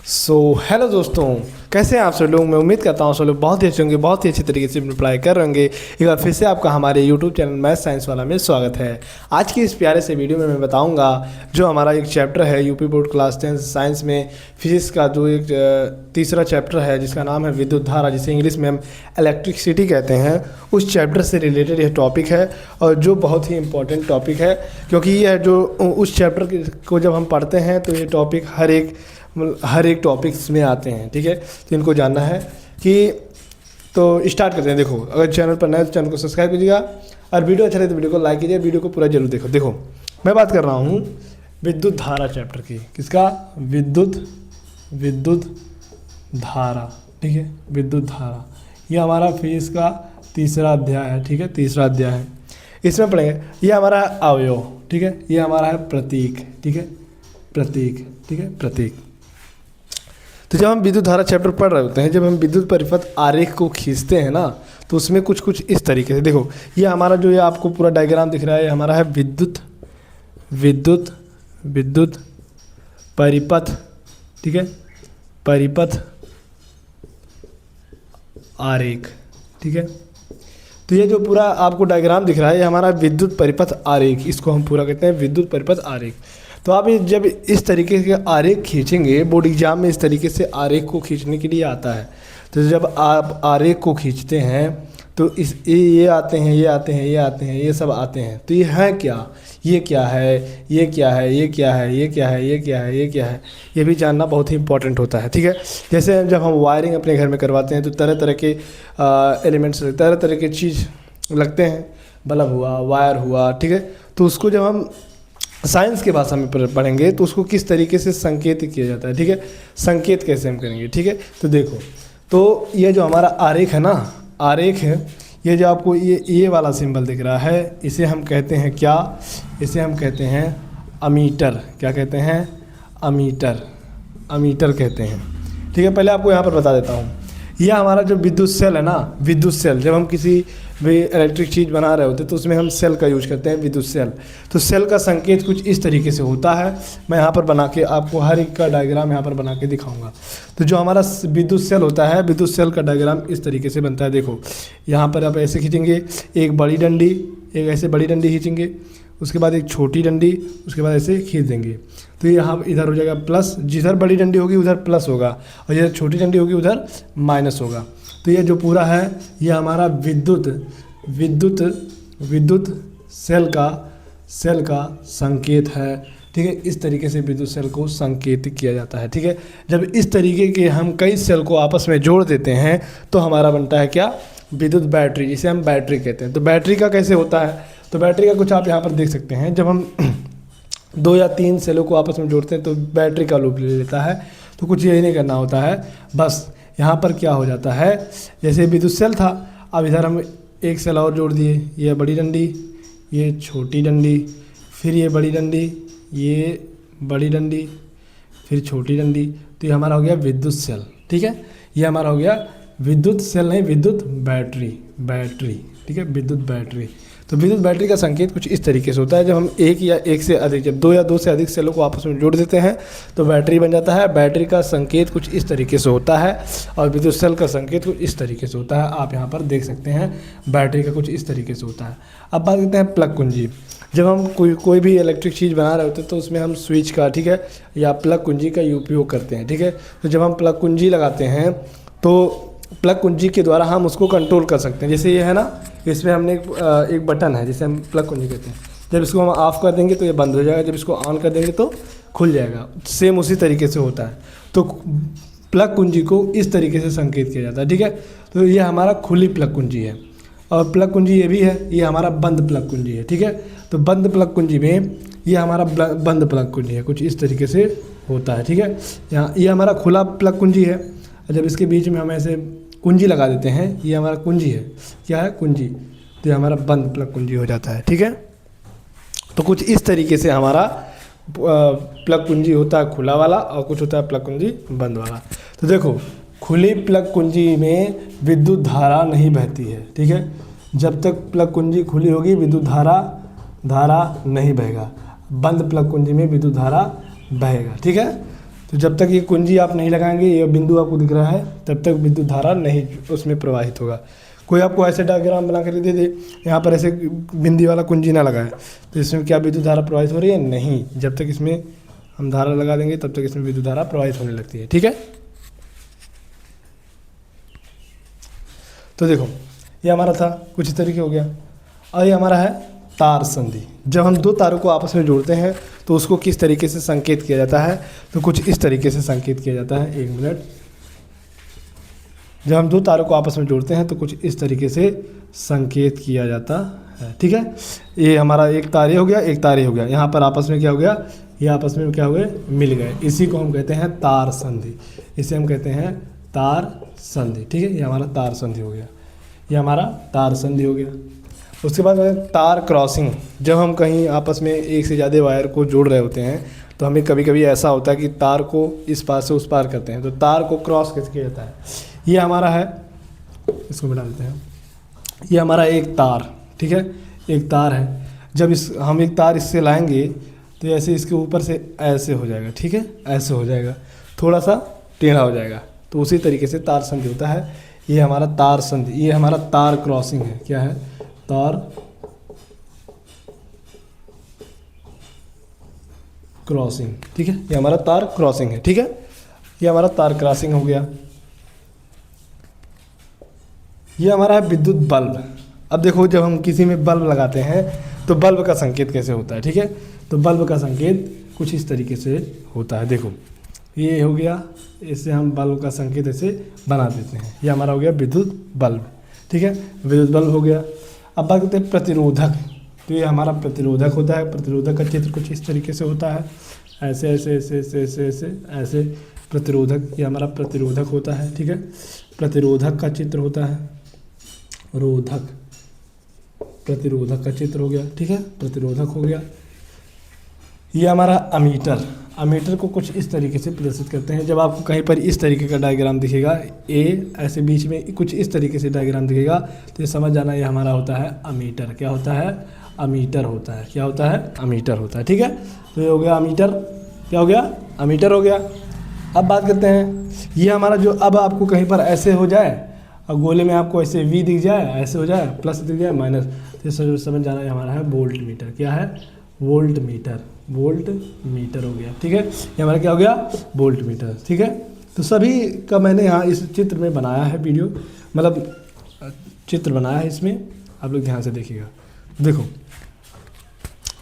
Hello दोस्तों, कैसे हैं आप सब लोग। मैं उम्मीद करता हूँ सब लोग बहुत ही अच्छे होंगे, बहुत ही अच्छी तरीके से पढ़ाई कर रहे होंगे। एक बार फिर से आपका हमारे यूट्यूब चैनल मैथ साइंस वाला में स्वागत है। आज की इस प्यारे से वीडियो में मैं बताऊंगा जो हमारा एक चैप्टर है यूपी बोर्ड क्लास 10 साइंस में फिजिक्स का जो एक तीसरा चैप्टर है जिसका नाम है विद्युत धारा, जिसे इंग्लिश में हम इलेक्ट्रिसिटी कहते हैं। उस चैप्टर से रिलेटेड यह टॉपिक है और जो बहुत ही इंपॉर्टेंट टॉपिक है, क्योंकि यह जो उस चैप्टर को जब हम पढ़ते हैं तो ये टॉपिक हर एक टॉपिक्स में आते हैं। ठीक है, तो इनको जानना है कि तो स्टार्ट करते हैं। देखो, अगर चैनल पर नए तो चैनल को सब्सक्राइब कीजिएगा और वीडियो अच्छा लगे तो वीडियो को लाइक कीजिए। वीडियो को पूरा जरूर देखो। मैं बात कर रहा हूँ विद्युत धारा चैप्टर की। किसका? विद्युत धारा। ठीक है, विद्युत धारा ये हमारा फिजिक्स का तीसरा अध्याय है। ठीक है, तीसरा अध्याय है। इसमें पढ़ेंगे ये हमारा अवयव। ठीक है, ये हमारा है प्रतीक। ठीक है, प्रतीक। ठीक है, प्रतीक। तो जब हम विद्युत धारा चैप्टर पढ़ रहे होते हैं, जब हम विद्युत परिपथ आरेख को खींचते हैं ना, तो उसमें कुछ इस तरीके से देखो, ये हमारा जो ये आपको पूरा डायग्राम दिख रहा है, ये हमारा है विद्युत परिपथ। ठीक है, परिपथ आरेख। ठीक है, तो ये जो पूरा आपको डायग्राम दिख रहा है ये हमारा विद्युत परिपथ आरेख, इसको हम पूरा कहते हैं विद्युत परिपथ आरेख। तो आप जब इस तरीके के आरेख खींचेंगे, बोर्ड एग्जाम में इस तरीके से आरेख को खींचने के लिए आता है। तो जब आप आरेख को खींचते हैं तो ये आते हैं, ये सब आते हैं। तो ये है क्या, ये क्या है, ये क्या है, ये क्या है, ये क्या है, ये क्या है, ये क्या है, ये भी जानना बहुत ही इंपॉर्टेंट होता है। ठीक है, जैसे जब हम वायरिंग अपने घर में करवाते हैं तो तरह तरह के एलिमेंट्स, तरह तरह के चीज़ लगते हैं। बल्ब हुआ, वायर हुआ। ठीक है, तो उसको जब हम साइंस के भाषा में पढ़ेंगे तो उसको किस तरीके से संकेत किया जाता है। ठीक है, संकेत कैसे हम करेंगे। ठीक है, तो देखो, तो ये जो हमारा आरेख है ना, आरेख है, ये जो आपको ये वाला सिंबल दिख रहा है, इसे हम कहते हैं क्या? इसे हम कहते हैं अमीटर। क्या कहते हैं? अमीटर। अमीटर कहते हैं। ठीक है, पहले आपको यहाँ पर बता देता हूँ, यह हमारा जो विद्युत सेल है ना, विद्युत सेल, जब हम किसी भी इलेक्ट्रिक चीज़ बना रहे होते हैं तो उसमें हम सेल का यूज करते हैं, विद्युत सेल। तो सेल का संकेत कुछ इस तरीके से होता है। मैं यहाँ पर बना के आपको हर एक का डायग्राम यहाँ पर बना के दिखाऊंगा। तो जो हमारा विद्युत सेल होता है, विद्युत सेल का डायग्राम इस तरीके से बनता है। देखो, यहाँ पर आप ऐसे खींचेंगे, एक बड़ी डंडी, एक ऐसे बड़ी डंडी खींचेंगे, उसके बाद एक छोटी डंडी, उसके बाद ऐसे खींच देंगे। तो यहाँ इधर हो जाएगा प्लस, जिधर बड़ी डंडी होगी उधर प्लस होगा और जिधर छोटी डंडी होगी उधर माइनस होगा। तो ये जो पूरा है ये हमारा विद्युत सेल का संकेत है। ठीक है, इस तरीके से विद्युत सेल को संकेत किया जाता है। ठीक है, जब इस तरीके के हम कई सेल को आपस में जोड़ देते हैं तो हमारा बनता है क्या? विद्युत बैटरी, जिसे हम बैटरी कहते हैं। तो बैटरी का कैसे होता है? तो बैटरी का कुछ आप यहाँ पर देख सकते हैं। जब हम 2 या 3 सेलों को आपस में जोड़ते हैं तो बैटरी का रूप ले लेता है। तो कुछ यही नहीं करना होता है, बस यहाँ पर क्या हो जाता है, जैसे विद्युत सेल था, अब इधर हम एक सेल और जोड़ दिए, ये बड़ी डंडी, ये छोटी डंडी, फिर ये बड़ी डंडी, ये बड़ी डंडी, फिर छोटी डंडी। तो ये हमारा हो गया विद्युत सेल। ठीक है, ये हमारा हो गया विद्युत सेल, नहीं विद्युत बैटरी। ठीक है, विद्युत बैटरी। तो विद्युत बैटरी का संकेत कुछ इस तरीके से होता है। जब हम जब 2 या 2 से अधिक सेलों को आपस में जोड़ देते हैं तो बैटरी बन जाता है। बैटरी का संकेत कुछ इस तरीके से होता है और विद्युत सेल का संकेत कुछ इस तरीके से होता है। आप यहाँ पर देख सकते हैं बैटरी का कुछ इस तरीके से होता है। अब बात करते हैं प्लग कुंजी। जब हम कोई भी इलेक्ट्रिक चीज़ बना रहे होते हैं तो उसमें हम स्विच का, ठीक है, या प्लग कुंजी का उपयोग करते हैं। ठीक है, तो जब हम प्लग कुंजी लगाते हैं तो प्लग कुंजी के द्वारा हम उसको कंट्रोल कर सकते हैं। जैसे ये है ना, इसमें हमने एक बटन है जिसे हम प्लग कुंजी कहते हैं। जब इसको हम ऑफ़ कर देंगे तो ये बंद हो जाएगा, जब इसको ऑन कर देंगे तो खुल जाएगा। सेम उसी तरीके से होता है। तो प्लग कुंजी को इस तरीके से संकेत किया जाता है। ठीक है, तो ये हमारा खुली प्लग कुंजी है और प्लग कुंजी ये भी है, ये हमारा बंद प्लग कुंजी है। ठीक है, तो बंद प्लग कुंजी में ये हमारा बंद प्लग कुंजी है, कुछ इस तरीके से होता है। ठीक है, यहाँ ये हमारा खुला प्लग कुंजी है। जब इसके बीच में हम ऐसे कुंजी लगा देते हैं, ये हमारा कुंजी है। क्या है? कुंजी। तो ये हमारा बंद प्लग कुंजी हो जाता है। ठीक है, तो कुछ इस तरीके से हमारा प्लग कुंजी होता है खुला वाला और कुछ होता है प्लग कुंजी बंद वाला। तो देखो, खुली प्लग कुंजी में विद्युत धारा नहीं बहती है। ठीक है, जब तक प्लग कुंजी खुली होगी विद्युत धारा नहीं बहेगा। बंद प्लग कुंजी में विद्युत धारा बहेगा। ठीक है, तो जब तक ये कुंजी आप नहीं लगाएंगे, ये बिंदु आपको दिख रहा है, तब तक विद्युत धारा नहीं उसमें प्रवाहित होगा। कोई आपको ऐसे डायग्राम बना कर दे दे, यहाँ पर ऐसे बिंदी वाला कुंजी ना लगाए, तो इसमें क्या विद्युत धारा प्रवाहित हो रही है? नहीं। जब तक इसमें हम धारा लगा देंगे तब तक इसमें विद्युत धारा प्रवाहित होने लगती है। ठीक है, तो देखो ये हमारा था कुछ इस तरीके हो गया। और ये हमारा है तार संधि। जब हम दो तारों को आपस में जोड़ते हैं तो उसको किस तरीके से संकेत किया जाता है? तो कुछ इस तरीके से संकेत किया जाता है। एक मिनट। जब हम दो तारों को आपस में जोड़ते हैं तो कुछ इस तरीके से संकेत किया जाता है। ठीक है, ये हमारा एक तार ये हो गया, एक तार ये हो गया। यहाँ पर आपस में क्या हो गया? ये आपस में क्या हो गए? मिल गए। इसी को हम कहते हैं तार संधि। इसे हम कहते हैं तार संधि। ठीक है, ये हमारा तार संधि हो गया, ये हमारा तार संधि हो गया। उसके बाद तार क्रॉसिंग। जब हम कहीं आपस में एक से ज़्यादा वायर को जोड़ रहे होते हैं तो हमें कभी कभी ऐसा होता है कि तार को इस पार से उस पार करते हैं, तो तार को क्रॉस कैसे किया जाता है? ये हमारा है, इसको मिटा देते हैं। ये हमारा एक तार, ठीक है, एक तार है। जब हम एक तार इससे लाएंगे तो ऐसे इसके ऊपर से ऐसे हो जाएगा। ठीक है, ऐसे हो जाएगा, थोड़ा सा टेढ़ा हो जाएगा। तो उसी तरीके से तार संधि होता है। ये हमारा तार संधि, ये हमारा तार क्रॉसिंग है। क्या है? तार क्रॉसिंग। ठीक है, ये हमारा तार क्रॉसिंग है। ठीक है, ये हमारा तार क्रॉसिंग हो गया। ये हमारा है विद्युत बल्ब। अब देखो, जब हम किसी में बल्ब लगाते हैं तो बल्ब का संकेत कैसे होता है? ठीक है, तो बल्ब का संकेत कुछ इस तरीके से होता है। देखो ये हो गया, इससे हम बल्ब का संकेत ऐसे बना देते हैं। ये हमारा हो गया विद्युत बल्ब। ठीक है, विद्युत बल्ब हो गया। अब बात करते हैं प्रतिरोधक। तो ये हमारा प्रतिरोधक होता है। प्रतिरोधक का चित्र कुछ इस तरीके से होता है, ऐसे ऐसे ऐसे ऐसे ऐसे ऐसे ऐसे प्रतिरोधक। ये हमारा प्रतिरोधक होता है। ठीक है, प्रतिरोधक का चित्र होता है, रोधक, प्रतिरोधक का चित्र हो गया। ठीक है, प्रतिरोधक हो गया। ये हमारा अमीटर। अमीटर को कुछ इस तरीके से प्रदर्शित करते हैं। जब आपको कहीं पर इस तरीके का डायग्राम दिखेगा, ए ऐसे बीच में कुछ इस तरीके से डायग्राम दिखेगा, तो ये समझ जाना ये हमारा होता है अमीटर। क्या होता है? अमीटर होता है। क्या होता है? अमीटर होता है। ठीक है, तो ये हो गया अमीटर। क्या हो गया? अमीटर हो गया। अब बात करते हैं, ये हमारा जो, अब आपको कहीं पर ऐसे हो जाए और गोले में आपको ऐसे वी दिख जाए, ऐसे हो जाए, प्लस दिख जाए, माइनस, तो समझ जाना ये हमारा है वोल्ट मीटर। क्या है? Volt meter. वोल्ट मीटर हो गया। ठीक है, ये हमारा क्या हो गया? Volt meter. ठीक है, तो सभी का मैंने यहाँ इस चित्र में बनाया है वीडियो, मतलब चित्र बनाया है इसमें, आप लोग ध्यान से देखिएगा। देखो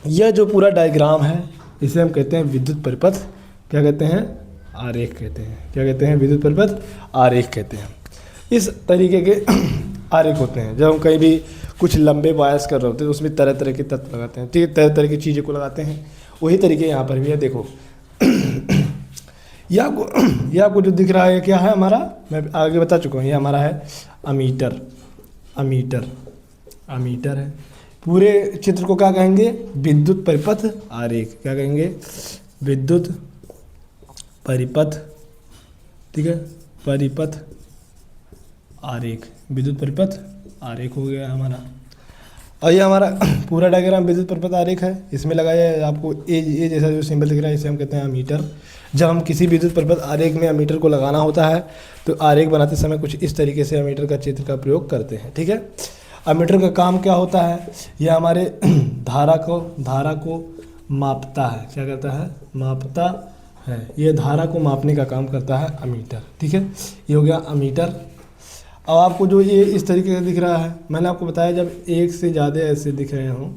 यह जो पूरा डायग्राम है इसे हम कहते हैं विद्युत परिपथ। क्या कहते हैं? आरेख कहते हैं। क्या कहते हैं? विद्युत परिपथ आरेख कहते हैं। इस तरीके के आरेख होते हैं। जब हम कहीं भी कुछ लंबे वायर्स कर रहे होते हैं तो उसमें तरह तरह के तत्व लगाते हैं। ठीक है, तरह तरह की चीज़ों को लगाते हैं। वही तरीके यहाँ पर भी है। देखो ये आपको जो दिख रहा है क्या है हमारा, मैं आगे बता चुका हूँ, ये हमारा है अमीटर। अमीटर, अमीटर है। पूरे चित्र को क्या कहेंगे? विद्युत परिपथ आरेख। क्या कहेंगे? विद्युत परिपथ। ठीक है, परिपथ आरेख, विद्युत परिपथ आरेख हो गया हमारा। और ये हमारा पूरा डायग्राम विद्युत परिपथ आरेख है। इसमें लगाया है आपको ए जैसा जो सिंबल दिख रहा है, इसे हम कहते हैं अमीटर। जब हम किसी विद्युत परिपथ आरेख में अमीटर को लगाना होता है तो आरेख बनाते समय कुछ इस तरीके से अमीटर का चित्र का प्रयोग करते हैं। ठीक है, अमीटर का काम क्या होता है? यह हमारे धारा को मापता है। क्या करता है? मापता है। ये धारा को मापने का काम करता है अमीटर। ठीक है, ये हो गया अमीटर। अब आपको जो ये इस तरीके से दिख रहा है, मैंने आपको बताया जब एक से ज़्यादा ऐसे दिख रहे हों,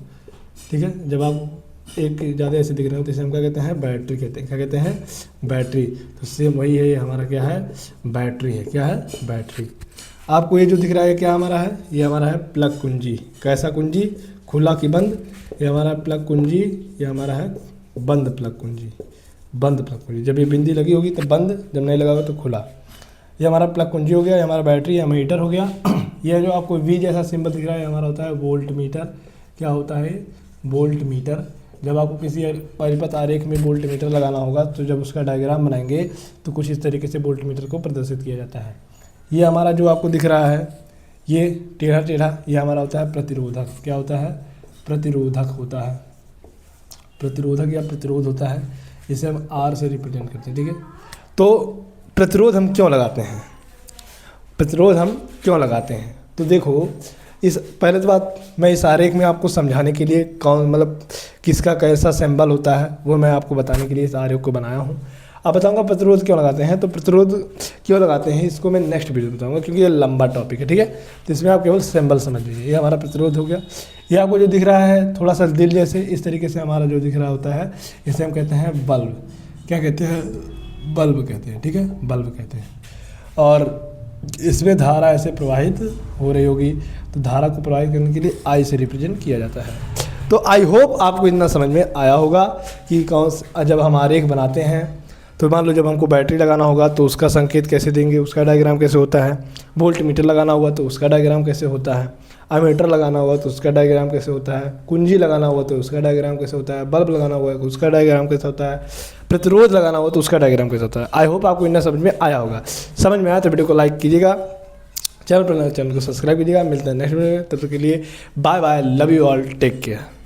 ठीक है, जब आप एक ज़्यादा ऐसे दिख रहे हो तो इसे हम क्या कहते हैं? बैटरी कहते हैं। क्या कहते हैं? बैटरी। तो सेम वही है, ये हमारा क्या है? बैटरी है। क्या है? बैटरी। आपको ये जो दिख रहा है क्या हमारा है? ये हमारा है प्लग कुंजी। कैसा कुंजी? खुला कि बंद? ये हमारा प्लग कुंजी, ये हमारा है बंद प्लग कुंजी। बंद प्लग कुंजी, जब ये बिंदी लगी होगी तो बंद, जब नहीं लगा होगा तो खुला। ये हमारा प्लग कुंजी हो गया, ये हमारा बैटरी या मीटर हो गया। ये जो आपको वी जैसा सिंबल दिख रहा है हमारा होता है वोल्ट मीटर। क्या होता है? Volt meter. जब आपको किसी परिपथ आरेख में वोल्ट मीटर लगाना होगा तो जब उसका डायग्राम बनाएंगे तो कुछ इस तरीके से वोल्ट मीटर को प्रदर्शित किया जाता है। ये हमारा जो आपको दिख रहा है ये टेढ़ा टेढ़ा, ये हमारा होता है प्रतिरोधक। क्या होता है? प्रतिरोधक होता है। प्रतिरोधक या प्रतिरोध होता है, इसे हम आर से रिप्रेजेंट करते हैं। ठीक है, तो प्रतिरोध हम क्यों लगाते हैं, प्रतिरोध हम क्यों लगाते हैं? तो देखो, इस पहले तो बात मैं इस आरेख में आपको समझाने के लिए कौन मतलब किसका कैसा सिंबल होता है वो मैं आपको बताने के लिए इस आरेख को बनाया हूँ। अब बताऊंगा प्रतिरोध क्यों लगाते हैं। तो प्रतिरोध क्यों लगाते हैं इसको मैं नेक्स्ट वीडियो में बताऊंगा, क्योंकि ये लंबा टॉपिक है, ठीक है। तो इसमें आप केवल सिंबल समझ लीजिए। ये हमारा प्रतिरोध हो गया। ये आपको जो दिख रहा है थोड़ा सा दिल जैसे, इस तरीके से हमारा जो दिख रहा होता है, इसे हम कहते हैं बल्ब। क्या कहते हैं? बल्ब कहते हैं, ठीक है, बल्ब कहते हैं। और इसमें धारा ऐसे प्रवाहित हो रही होगी, तो धारा को प्रवाहित करने के लिए आई से रिप्रेजेंट किया जाता है। तो आई होप आपको इतना समझ में आया होगा कि जब हम आरेख बनाते हैं तो मान लो जब हमको बैटरी लगाना होगा तो उसका संकेत कैसे देंगे, उसका डायग्राम कैसे होता है। वोल्ट मीटर लगाना होगा तो उसका डायग्राम कैसे होता है। एमीटर लगाना होगा तो उसका डायग्राम कैसे होता है। कुंजी लगाना होगा तो उसका डायग्राम कैसे होता है। बल्ब लगाना होगा तो उसका डायग्राम कैसे होता है। प्रतिरोध लगाना होगा तो उसका डायग्राम कैसे होता है। आई होप आपको इतना समझ में आया होगा। समझ में आया तो वीडियो को लाइक कीजिएगा, चैनल को सब्सक्राइब कीजिएगा। मिलते हैं नेक्स्ट वीडियो में, तब तक के लिए bye bye, love you all, take care.